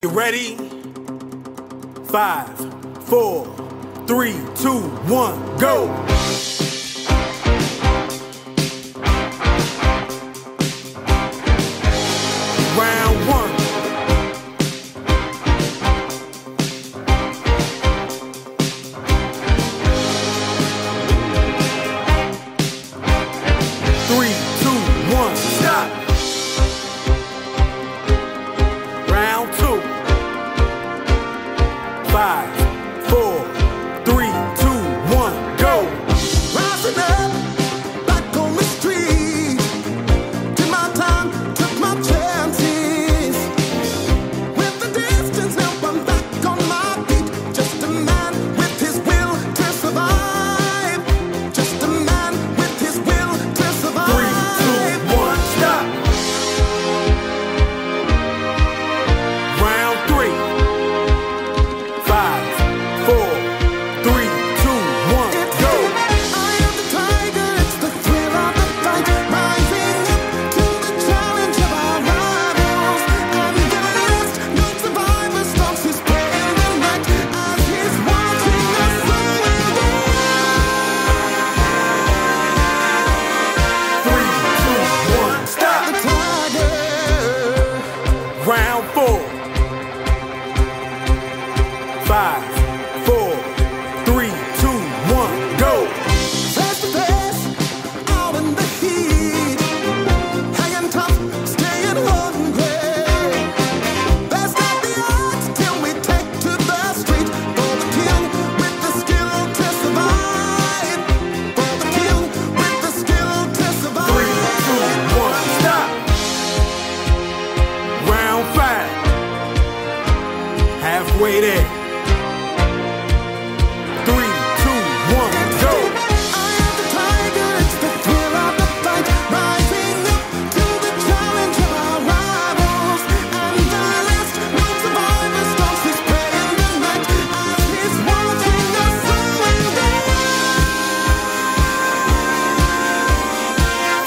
You ready? 5, 4, 3, 2, 1, go! Round 1. Three, two, one, stop! Round 2. 5, 4, 3, 2, 1, go! Rising up, back on the street. Did my time, took my chances. With the distance, now I'm back on my feet. Just a man with his will to survive. Just a man with his will to survive. 3, 2, 1, stop! Round 3. 5, 4, 3, 2, 1, go! I am the tiger, it's the thrill of the fight. Rising up to the challenge of our rivals. And the last, no survivor stalks his prey in the night. As he's watching us from within. 3, 2, 1, stop! The tiger. Round 4. 5, 4, 3, 2, 1, go! Face to face, out in the heat. Hanging tough, staying hungry. Let's not the odds till we take to the street. For the kill with the skill to survive. For the kill with the skill to 3, survive. 2, 1, stop! Round 5. Halfway there. 3, 2, 1, go! I am the tiger, it's the thrill of the fight. Rising up to the challenge of our rivals. And the last, no survivor stalks his prey in the night. As he's watching us from within.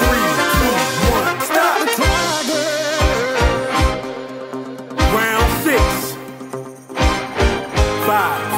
3, 2, 1, stop! The tiger. Round 6. 5,